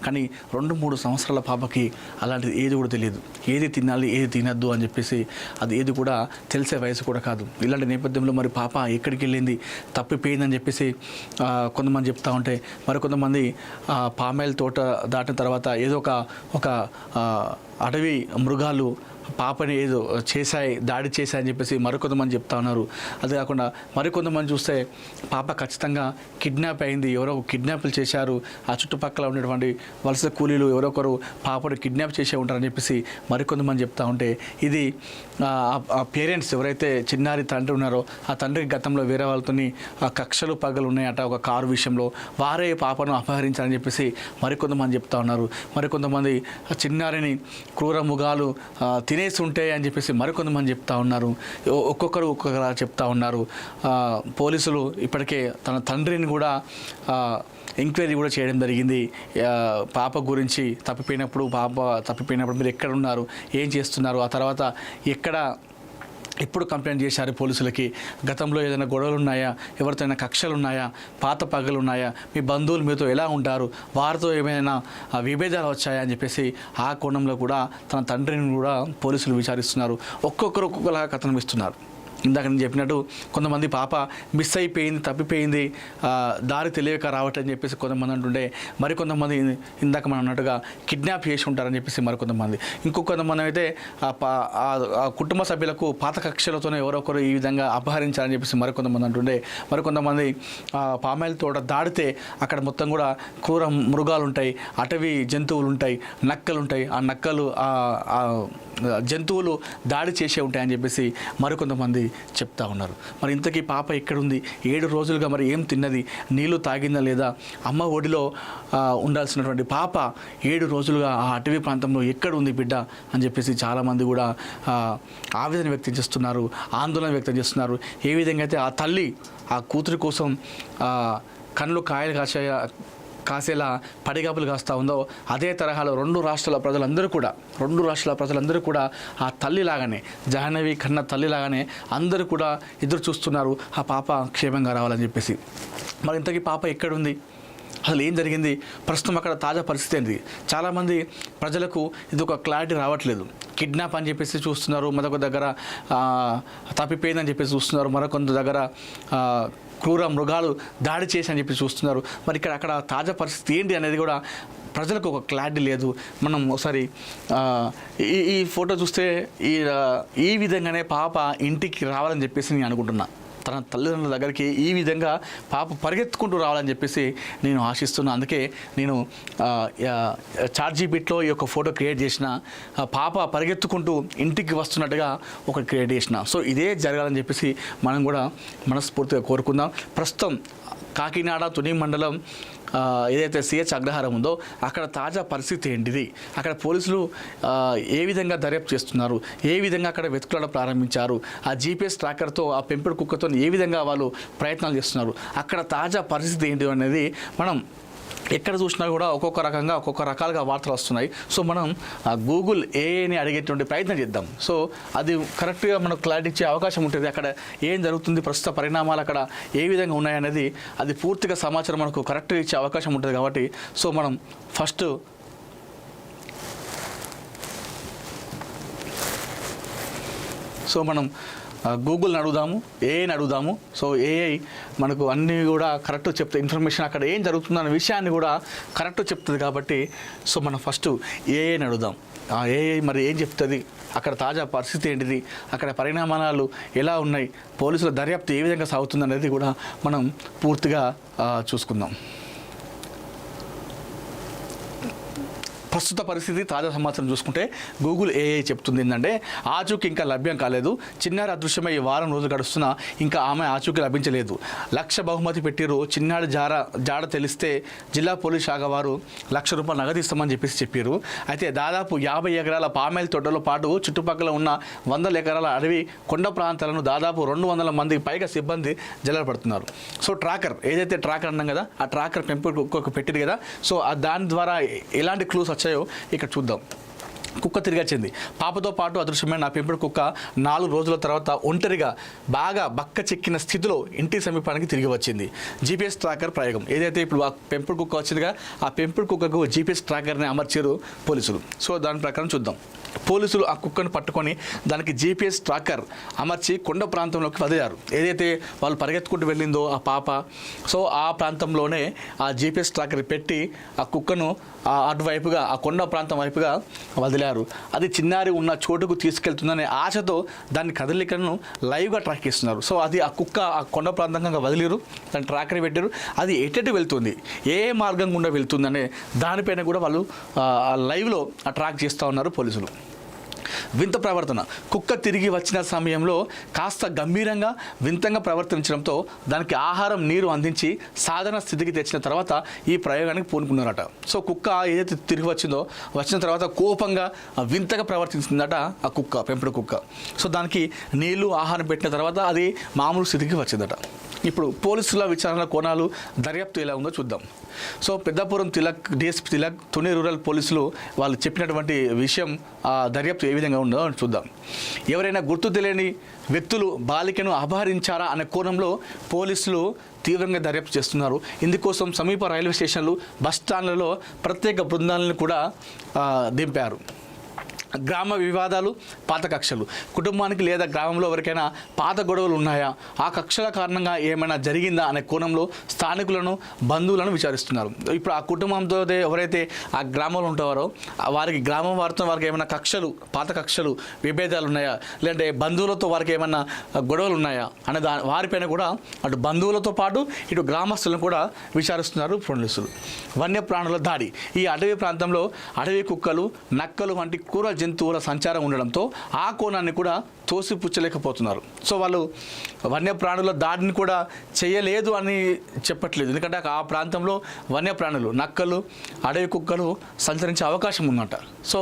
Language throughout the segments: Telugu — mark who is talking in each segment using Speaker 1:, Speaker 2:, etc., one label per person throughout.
Speaker 1: కానీ 2-3 సంవత్సరాల పాపకి అలాంటిది ఏది కూడా తెలియదు. ఏది తినాలి ఏది తినద్దు అని చెప్పేసి అది ఏది కూడా తెలిసే వయసు కూడా కాదు. ఇలాంటి నేపథ్యంలో మరి పాప ఎక్కడికి వెళ్ళింది, తప్పిపోయిందని చెప్పేసి కొంతమంది చెప్తా ఉంటే, మరి కొంతమంది పామాయిల్ తోట దాటిన తర్వాత ఏదో ఒక అడవి మృగాలు పాపని ఏదో దాడి చేశాయని చెప్పేసి మరికొంతమంది చెప్తా ఉన్నారు. అదే కాకుండా మరికొంతమంది చూస్తే పాప ఖచ్చితంగా కిడ్నాప్ అయింది, ఎవరో కిడ్నాప్లు చేశారు, ఆ చుట్టుపక్కల ఉన్నటువంటి వలస కూలీలు ఎవరొకరు పాపను కిడ్నాప్ చేసే ఉంటారని చెప్పేసి మరికొంతమంది చెప్తా ఉంటే, ఇది ఆ పేరెంట్స్ ఎవరైతే చిన్నారి తండ్రి ఉన్నారో ఆ తండ్రికి గతంలో వేరే వాళ్ళతోని కక్షలు పగలు ఉన్నాయట ఒక కారు విషయంలో, వారే పాపను అపహరించారని చెప్పేసి మరికొంతమంది చెప్తా ఉన్నారు. మరికొంతమంది చిన్నారిని క్రూర మృగాలు తినేసి ఉంటాయి అని చెప్పేసి మరికొంతమంది చెప్తా ఉన్నారు. ఒక్కొక్కరు చెప్తా ఉన్నారు. పోలీసులు ఇప్పటికే తన తండ్రిని కూడా ఎంక్వైరీ కూడా చేయడం జరిగింది. పాప గురించి తప్పిపోయినప్పుడు మీరు ఎక్కడ ఉన్నారు, ఏం చేస్తున్నారు, ఆ తర్వాత ఎప్పుడు కంప్లైంట్ చేశారు పోలీసులకి, గతంలో ఏదైనా గొడవలు ఉన్నాయా, ఎవరితో అయినా కక్షలు ఉన్నాయా, పాత పగలు ఉన్నాయా, మీ బంధువులు మీతో ఎలా ఉంటారు, వారితో ఏమైనా విభేదాలు వచ్చాయా అని చెప్పేసి ఆ కోణంలో కూడా తన తండ్రిని కూడా పోలీసులు విచారిస్తున్నారు. ఒక్కొక్కలాగా కథనం ఇస్తున్నారు. ఇందాక నేను చెప్పినట్టు కొంతమంది పాప మిస్ అయిపోయింది, తప్పిపోయింది, దారి తెలియక రావటని చెప్పేసి కొంతమంది అంటుండే, మరికొంతమంది ఇందాక మనం అన్నట్టుగా కిడ్నాప్ చేసి ఉంటారని చెప్పేసి మరికొంతమంది, ఇంకొంతమంది అయితే ఆ కుటుంబ సభ్యులకు పాత కక్షలతోనే ఎవరొకరు ఈ విధంగా అపహరించారని చెప్పేసి మరికొంతమంది అంటుండే, మరికొంతమంది పామాయిల్ తోట దాడితే అక్కడ మొత్తం కూడా క్రూర మృగాలు ఉంటాయి, అటవీ జంతువులు ఉంటాయి, నక్కలు ఉంటాయి, ఆ నక్కలు జంతువులు దాడి చేసే ఉంటాయని చెప్పేసి మరికొంతమంది చెప్తా ఉన్నారు. మరి ఇంతకీ పాప ఎక్కడుంది, 7 రోజులుగా మరి ఏం తిన్నది, నీళ్లు తాగిందా లేదా, అమ్మ ఒడిలో ఉండాల్సినటువంటి పాప 7 రోజులుగా ఆ అటవీ ప్రాంతంలో ఎక్కడ ఉంది బిడ్డ అని చెప్పేసి చాలామంది కూడా ఆవేదన వ్యక్తం చేస్తున్నారు, ఆందోళన వ్యక్తం చేస్తున్నారు. ఏ విధంగా అయితే ఆ తల్లి ఆ కూతురి కోసం కళ్ళు కాయలు కాసేలా పడిగాపులు కాస్తూ ఉందో, అదే తరహాలో రెండు రాష్ట్రాల ప్రజలందరూ కూడా ఆ తల్లిలాగానే, జాహ్నవి కన్న తల్లిలాగానే అందరూ కూడా ఎదురు చూస్తున్నారు ఆ పాప క్షేమంగా రావాలని చెప్పేసి. మరి ఇంతకీ పాప ఎక్కడుంది, అసలు ఏం జరిగింది, ప్రస్తుతం అక్కడ తాజా పరిస్థితి ఏంటి? చాలామంది ప్రజలకు ఇది ఒక క్లారిటీ రావట్లేదు. కిడ్నాప్ అని చెప్పేసి చూస్తున్నారు, మరొక దగ్గర తప్పిపోయిందని చెప్పేసి చూస్తున్నారు, మరొక దగ్గర క్రూర మృగాలు దాడి చేసి అని చెప్పి చూస్తున్నారు. మరి అక్కడ తాజా పరిస్థితి ఏంటి అనేది కూడా ప్రజలకు ఒక క్లారిటీ లేదు. మనం ఒకసారి ఈ ఫోటో చూస్తే ఈ విధంగానే పాప ఇంటికి రావాలని చెప్పేసి నేను అనుకుంటున్నా. తన తల్లిదండ్రుల దగ్గరికి ఈ విధంగా పాప పరిగెత్తుకుంటూ రావాలని చెప్పేసి నేను ఆశిస్తున్నాను. అందుకే నేను చాట్‌జీపీటీలో ఈ యొక్క ఫోటో క్రియేట్ చేసిన, పాప పరిగెత్తుకుంటూ ఇంటికి వస్తున్నట్టుగా ఒక క్రియేట్ చేసిన. సో ఇదే జరగాలని చెప్పేసి మనం కూడా మనస్ఫూర్తిగా కోరుకుందాం. ప్రస్తుతం కాకినాడ తుని మండలం ఏదైతే సిహెచ్ అగ్రహారం ఉందో అక్కడ తాజా పరిస్థితి ఏంటిది, అక్కడ పోలీసులు ఏ విధంగా దర్యాప్తు చేస్తున్నారు, ఏ విధంగా అక్కడ వెతుకులాట ప్రారంభించారు, ఆ జీపీఎస్ ట్రాకర్తో ఆ పెంపుడు కుక్కతో ఏ విధంగా వాళ్ళు ప్రయత్నాలు చేస్తున్నారు, అక్కడ తాజా పరిస్థితి ఏంటి అనేది మనం ఎక్కడ చూసినా కూడా ఒక్కొక్క రకాలుగా వార్తలు వస్తున్నాయి. సో మనం గూగుల్ ఏఐని అడిగేటువంటి ప్రయత్నం చేద్దాం. సో అది కరెక్ట్గా మనకు క్లారిటీ ఇచ్చే అవకాశం ఉంటుంది. అక్కడ ఏం జరుగుతుంది, ప్రస్తుత పరిణామాలు అక్కడ ఏ విధంగా ఉన్నాయనేది అది పూర్తిగా సమాచారం మనకు కరెక్ట్గా ఇచ్చే అవకాశం ఉంటుంది. కాబట్టి సో మనం ఫస్ట్ గూగుల్ని అడుగుదాము, ఏఐని అడుగుదాము. సో ఏఐ మనకు అన్నీ కూడా కరెక్ట్ చెప్తే, ఇన్ఫర్మేషన్ అక్కడ ఏం జరుగుతుందన్న విషయాన్ని కూడా కరెక్ట్ చెప్తుంది. కాబట్టి సో మనం ఫస్ట్ ఏఐని అడుగుదాం. ఆ ఏఐ మరి ఏం చెప్తుంది, అక్కడ తాజా పరిస్థితి ఏంటిది, అక్కడ పరిణామాలు ఎలా ఉన్నాయి, పోలీసుల దర్యాప్తు ఏ విధంగా సాగుతుంది అనేది కూడా మనం పూర్తిగా చూసుకుందాం. ప్రస్తుత పరిస్థితి తాజా సమాచారం చూసుకుంటే గూగుల్ ఏఐ చెప్తుంది ఏంటంటే, ఆచూకీ ఇంకా లభ్యం కాలేదు, చిన్నారి అదృశ్యమై వారం రోజులు గడుస్తున్నా ఇంకా ఆమె ఆచూకీ లభించలేదు, 1,00,000 బహుమతి పెట్టిరు, చిన్నాడి జాడ తెలిస్తే జిల్లా పోలీస్ శాఖ వారు ₹1,00,000 నగదిస్తామని చెప్పారు. అయితే దాదాపు 50 ఎకరాల పామాయిల్ తోటలో పాటు చుట్టుపక్కల ఉన్న 100 ఎకరాల అడవి కొండ ప్రాంతాలను దాదాపు 200 మందికి పైగా సిబ్బంది జల్లెడపడుతున్నారు. సో ట్రాకర్ ఏదైతే ట్రాకర్ అన్నాం కదా, ఆ ట్రాకర్ పెంపుడు పెట్టింది కదా, సో దాని ద్వారా ఎలాంటి క్లూస్ వచ్చాయో ఇక్కడ చూద్దాం. కుక్క తిరిగి వచ్చింది. పాపతో పాటు అదృశ్యమైన నా పెంపుడు కుక్క 4 రోజుల తర్వాత ఒంటరిగా బాగా బక్క చెక్కిన స్థితిలో ఇంటి సమీపానికి తిరిగి వచ్చింది. జీపీఎస్ ట్రాకర్ ప్రయోగం ఏదైతే ఇప్పుడు ఆ పెంపుడు కుక్క వచ్చిందిగా, ఆ పెంపుడు కుక్కకు జీపీఎస్ ట్రాకర్ని అమర్చారు పోలీసులు. సో దాని ప్రకారం చూద్దాం. పోలీసులు ఆ కుక్కను పట్టుకొని దానికి జీపీఎస్ ట్రాకర్ అమర్చి కొండ ప్రాంతంలోకి వదిలారు. ఏదైతే వాళ్ళు పరిగెత్తుకుంటూ వెళ్ళిందో ఆ పాప, సో ఆ ప్రాంతంలోనే ఆ జీపీఎస్ ట్రాకర్ పెట్టి ఆ కుక్కను అటువైపుగా ఆ కొండ ప్రాంతం వైపుగా వదిలారు. అది చిన్నారి ఉన్న చోటుకు తీసుకెళ్తుందనే ఆశతో దాని కదలికలను లైవ్గా ట్రాక్ చేస్తున్నారు. సో అది ఆ కుక్క ఆ కొండ ప్రాంతంగా వదిలేరు, దాన్ని ట్రాకర్ పెట్టారు. అది ఎటు వెళ్తుంది, ఏ మార్గం గుండా వెళ్తుందనే దానిపైన కూడా వాళ్ళు లైవ్లో ట్రాక్ చేస్తూ ఉన్నారు పోలీసులు. వింత ప్రవర్తన. కుక్క తిరిగి వచ్చిన సమయంలో కాస్త గంభీరంగా వింతంగా ప్రవర్తించడంతో దానికి ఆహారం నీరు అందించి సాధారణ స్థితికి తెచ్చిన తర్వాత ఈ ప్రయోగానికి పూనుకున్నారట. సో కుక్క ఏదైతే తిరిగి వచ్చిన తర్వాత కోపంగా వింతగా ప్రవర్తించిందట ఆ కుక్క, పెంపుడు కుక్క. సో దానికి నీళ్లు ఆహారం పెట్టిన తర్వాత అది మామూలు స్థితికి వచ్చిందట. ఇప్పుడు పోలీసుల విచారణ కోణాలు, దర్యాప్తు ఎలా ఉందో చూద్దాం. So Peddapuram DSP Tilak, Tuni rural పోలీసులు వాళ్ళు చెప్పినటువంటి విషయం దర్యాప్తు ఏ విధంగా ఉందో చూద్దాం. ఎవరైనా గుర్తు తెలియని వ్యక్తులు బాలికను అపహరించారా అనే కోణంలో పోలీసులు తీవ్రంగా దర్యాప్తు చేస్తున్నారు. ఇందుకోసం సమీప రైల్వే స్టేషన్లు, బస్ స్టాండ్లలో ప్రత్యేక బృందాలను కూడా దింపారు. గ్రామ వివాదాలు, పాత కక్షలు. కుటుంబానికి లేదా గ్రామంలో ఎవరికైనా పాత గొడవలు ఉన్నాయా, ఆ కక్షల కారణంగా ఏమైనా జరిగిందా అనే కోణంలో స్థానికులను, బంధువులను విచారిస్తున్నారు. ఇప్పుడు ఆ కుటుంబంతో ఎవరైతే ఆ గ్రామంలో ఉంటారో వారికి గ్రామం వారితో వారికి ఏమైనా కక్షలు, పాత కక్షలు, విభేదాలు ఉన్నాయా, లేదంటే బంధువులతో వారికి ఏమైనా గొడవలు ఉన్నాయా అనే వారిపైన కూడా అటు బంధువులతో పాటు ఇటు గ్రామస్తులను కూడా విచారిస్తున్నారు పోలీసులు. వన్యప్రాణుల దాడి. ఈ అటవీ ప్రాంతంలో అడవి కుక్కలు, నక్కలు వంటి క్రూర జంతువుల సంచారం ఉండడంతో ఆ కోణాన్ని కూడా తోసిపుచ్చలేకపోతున్నారు. సో వాళ్ళు వన్యప్రాణుల దాడిని కూడా చేయలేదు అని చెప్పట్లేదు. ఎందుకంటే ఆ ప్రాంతంలో వన్యప్రాణులు, నక్కలు, అడవి కుక్కలు సంచరించే అవకాశం ఉందన్నమాట. సో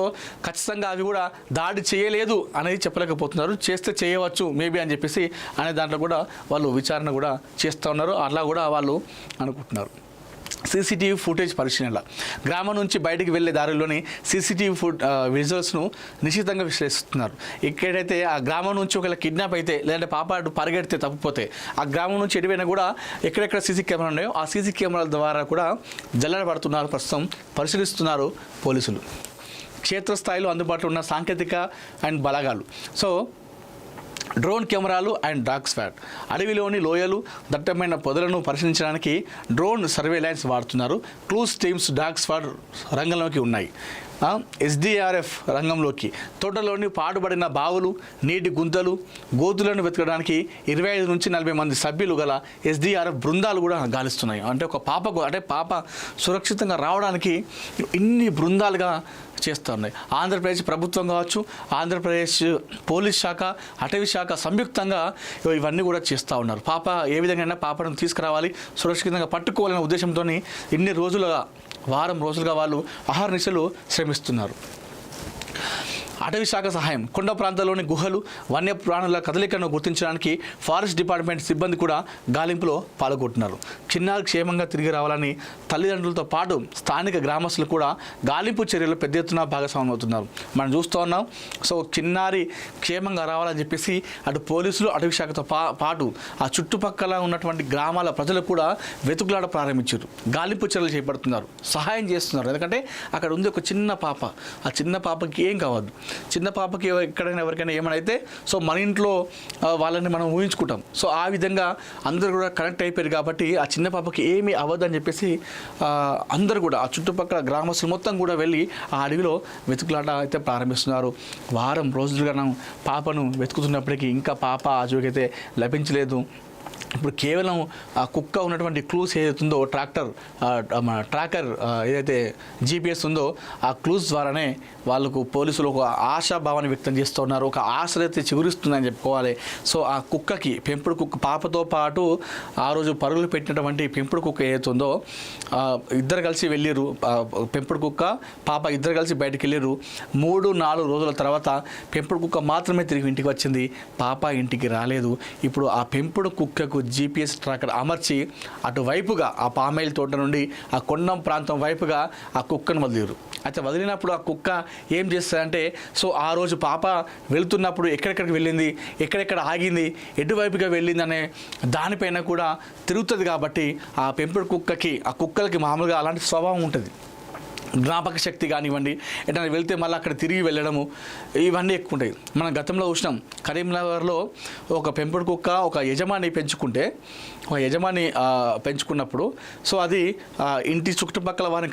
Speaker 1: ఖచ్చితంగా అవి కూడా దాడి చేయలేదు అనేది చెప్పలేకపోతున్నారు. చేస్తే చేయవచ్చు మేబీ అని చెప్పేసి అనే దాంట్లో కూడా వాళ్ళు విచారణ కూడా చేస్తూ ఉన్నారు. అట్లా కూడా వాళ్ళు అనుకుంటున్నారు. సీసీటీవీ ఫుటేజ్ పరిశీలన. గ్రామం నుంచి బయటికి వెళ్ళే దారిలోని సీసీటీవీ విజువల్స్ను నిశ్చితంగా విశ్లేషిస్తున్నారు. ఎక్కడైతే ఆ గ్రామం నుంచి ఒకవేళ కిడ్నాప్ అయితే, లేదంటే పాప పరిగెడితే తప్పిపోతే ఆ గ్రామం నుంచి ఎటువైనా కూడా ఎక్కడెక్కడ సీసీ కెమెరా ఉన్నాయో ఆ సీసీ కెమెరాల ద్వారా కూడా జల్లెడబడుతున్నారు. ప్రస్తుతం పరిశీలిస్తున్నారు పోలీసులు. క్షేత్రస్థాయిలో అందుబాటులో ఉన్న సాంకేతిక అండ్ బలగాలు. సో డ్రోన్ కెమెరాలు అండ్ డాగ్ స్వాట్. అడవిలోని లోయలు, దట్టమైన పొదలను పరిశీలించడానికి డ్రోన్ సర్వేలెన్స్ వాడుతున్నారు. క్లూస్ టీమ్స్ డాగ్ స్వాట్ రంగంలోకి ఉన్నాయి. ఎస్డీఆర్ఎఫ్ రంగంలోకి. తోటలోని పాడుబడిన బావులు, నీటి గుంతలు, గోతులను వెతకడానికి 25 నుంచి 40 మంది సభ్యులు గల ఎస్డీఆర్ఎఫ్ బృందాలు కూడా గాలిస్తున్నాయి. అంటే పాప సురక్షితంగా రావడానికి ఇన్ని బృందాలుగా చేస్తూ ఉన్నాయి. ఆంధ్రప్రదేశ్ ప్రభుత్వం కావచ్చు, ఆంధ్రప్రదేశ్ పోలీస్ శాఖ, అటవీ శాఖ సంయుక్తంగా ఇవన్నీ కూడా చేస్తూ ఉన్నారు. పాప ఏ విధంగా పాపను తీసుకురావాలి, సురక్షితంగా పట్టుకోవాలనే ఉద్దేశంతో ఇన్ని రోజులుగా, వారం రోజులుగా వాళ్ళు అహర్నిశలు శ్రమిస్తున్నారు. అటవీ శాఖ సహాయం. కొండ ప్రాంతాల్లోని గుహలు, వన్యప్రాణుల కదలికను గుర్తించడానికి ఫారెస్ట్ డిపార్ట్మెంట్ సిబ్బంది కూడా గాలింపులో పాల్గొంటున్నారు. చిన్నారి క్షేమంగా తిరిగి రావాలని తల్లిదండ్రులతో పాటు స్థానిక గ్రామస్తులు కూడా గాలింపు చర్యలు పెద్ద ఎత్తున భాగస్వామ్యం అవుతున్నారు. మనం చూస్తూ ఉన్నాం. సో చిన్నారి క్షేమంగా రావాలని చెప్పేసి అటు పోలీసులు, అటవీ శాఖతో పాటు ఆ చుట్టుపక్కల ఉన్నటువంటి గ్రామాల ప్రజలు కూడా వెతుకులాట ప్రారంభించారు. గాలింపు చర్యలు చేపడుతున్నారు, సహాయం చేస్తున్నారు. ఎందుకంటే అక్కడ ఉంది ఒక చిన్న పాప. ఆ చిన్న పాపకి ఏం కావద్దు. చిన్న పాపకి ఎక్కడైనా ఎవరికైనా ఏమైనా అయితే సో మన ఇంట్లో వాళ్ళని మనం ఊహించుకుంటాం. సో ఆ విధంగా అందరూ కూడా కనెక్ట్ అయిపోయారు కాబట్టి ఆ చిన్న పాపకి ఏమీ అవ్వదని చెప్పేసి అందరూ కూడా ఆ చుట్టుపక్కల గ్రామస్తులు మొత్తం కూడా వెళ్ళి ఆ అడవిలో వెతుకులాట అయితే ప్రారంభిస్తున్నారు. వారం రోజులుగా పాపను వెతుకుతున్నప్పటికీ ఇంకా పాప ఆ జోకైతే లభించలేదు. ఇప్పుడు కేవలం ఆ కుక్క ఉన్నటువంటి క్లూస్ ఏదైతుందో ట్రాకర్ ఏదైతే జీపీఎస్ ఉందో ఆ క్లూస్ ద్వారానే వాళ్ళకు పోలీసులు ఒక ఆశాభావాన్ని వ్యక్తం చేస్తూ ఉన్నారు. ఒక ఆశలైతే చిగురిస్తుందని చెప్పుకోవాలి. సో ఆ కుక్కకి, పెంపుడు కుక్క పాపతో పాటు ఆ రోజు పరుగులు పెట్టినటువంటి పెంపుడు కుక్క ఏదైతుందో ఇద్దరు కలిసి వెళ్ళిర్రు. పెంపుడు కుక్క, పాప ఇద్దరు కలిసి బయటకు వెళ్ళిర్రు. 3-4 రోజుల తర్వాత పెంపుడు కుక్క మాత్రమే తిరిగి ఇంటికి వచ్చింది. పాప ఇంటికి రాలేదు. ఇప్పుడు ఆ పెంపుడు కుక్కకు GPS ట్రాకర్ అమర్చి అటువైపుగా ఆ పామాయిల్ తోట నుండి ఆ కొండం ప్రాంతం వైపుగా ఆ కుక్కను వదిలేరు. అయితే వదిలినప్పుడు ఆ కుక్క ఏం చేస్తుందంటే, సో ఆ రోజు పాప వెళ్తున్నప్పుడు ఎక్కడెక్కడికి వెళ్ళింది, ఎక్కడెక్కడ ఆగింది, ఎటువైపుగా వెళ్ళింది అనే దానిపైన కూడా తిరుగుతుంది. కాబట్టి ఆ పెంపుడు కుక్కకి, ఆ కుక్కలకి మామూలుగా అలాంటి స్వభావం ఉంటుంది. జ్ఞాపక శక్తి కానివ్వండి, ఎటైనా వెళ్తే మళ్ళీ అక్కడ తిరిగి వెళ్ళడము, ఇవన్నీ ఎక్కువ ఉంటాయి. మనం గతంలో చూసినాం, కరీంనగర్లో ఒక పెంపుడు కుక్క ఒక యజమాని పెంచుకున్నప్పుడు సో అది ఇంటి చుట్టుపక్కల వారిని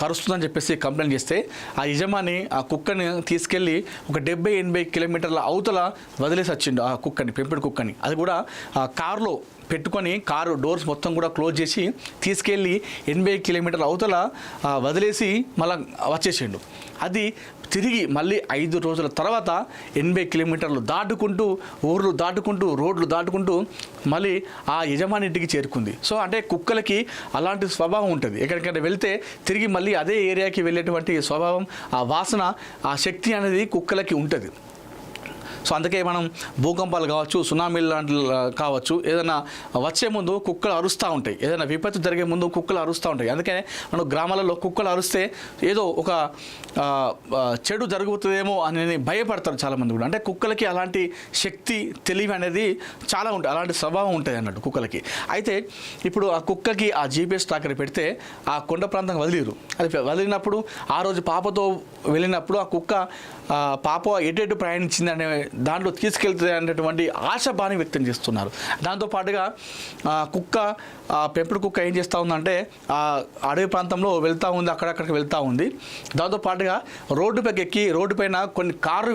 Speaker 1: కరుస్తుందని చెప్పేసి కంప్లైంట్ చేస్తే ఆ యజమాని ఆ కుక్కని తీసుకెళ్ళి ఒక 70-80 కిలోమీటర్ల అవతల వదిలేసి వచ్చిండు ఆ కుక్కని, పెంపుడు కుక్కని. అది కూడా కారులో పెట్టుకొని కారు డోర్స్ మొత్తం కూడా క్లోజ్ చేసి తీసుకెళ్ళి 80 కిలోమీటర్ల అవతల వదిలేసి మళ్ళీ వచ్చేసిండు. అది తిరిగి మళ్ళీ 5 రోజుల తర్వాత 80 కిలోమీటర్లు దాటుకుంటూ, ఊర్లు దాటుకుంటూ, రోడ్లు దాటుకుంటూ మళ్ళీ ఆ యజమాని ఇంటికి చేరుకుంది. సో అంటే కుక్కలకి అలాంటి స్వభావం ఉంటుంది. ఎక్కడికైనా వెళ్తే తిరిగి మళ్ళీ అదే ఏరియాకి వెళ్ళేటువంటి స్వభావం, ఆ వాసన, ఆ శక్తి అనేది కుక్కలకి ఉంటుంది. సో అందుకే మనం భూకంపాలు కావచ్చు, సునామీలు లాంటి కావచ్చు, ఏదైనా వచ్చే ముందు కుక్కలు అరుస్తూ ఉంటాయి. ఏదైనా విపత్తు జరిగే ముందు కుక్కలు అరుస్తూ ఉంటాయి. అందుకనే మనం గ్రామాలలో కుక్కలు అరుస్తే ఏదో ఒక చెడు జరుగుతుందేమో అని భయపడతారు చాలామంది కూడా. అంటే కుక్కలకి అలాంటి శక్తి, తెలివి అనేది చాలా ఉంటుంది, అలాంటి స్వభావం ఉంటుంది అన్నట్టు కుక్కలకి. అయితే ఇప్పుడు ఆ కుక్కకి ఆ GPS ట్రాకర్ పెడితే ఆ కొండ ప్రాంతం వదిలేరు. అది వదిలినప్పుడు ఆ రోజు పాపతో వెళ్ళినప్పుడు ఆ కుక్క పాప ఎటు ప్రయాణించింది అనే దాంట్లో తీసుకెళ్తుంది అనేటువంటి ఆశాభాని వ్యక్తం చేస్తున్నారు. దాంతోపాటుగా పెంపుడు కుక్క ఏం చేస్తూ ఉందంటే అడవి ప్రాంతంలో వెళ్తూ ఉంది, అక్కడక్కడికి వెళ్తూ ఉంది. దాంతోపాటుగా రోడ్డుపైకి ఎక్కి రోడ్డుపైన కొన్ని కార్లు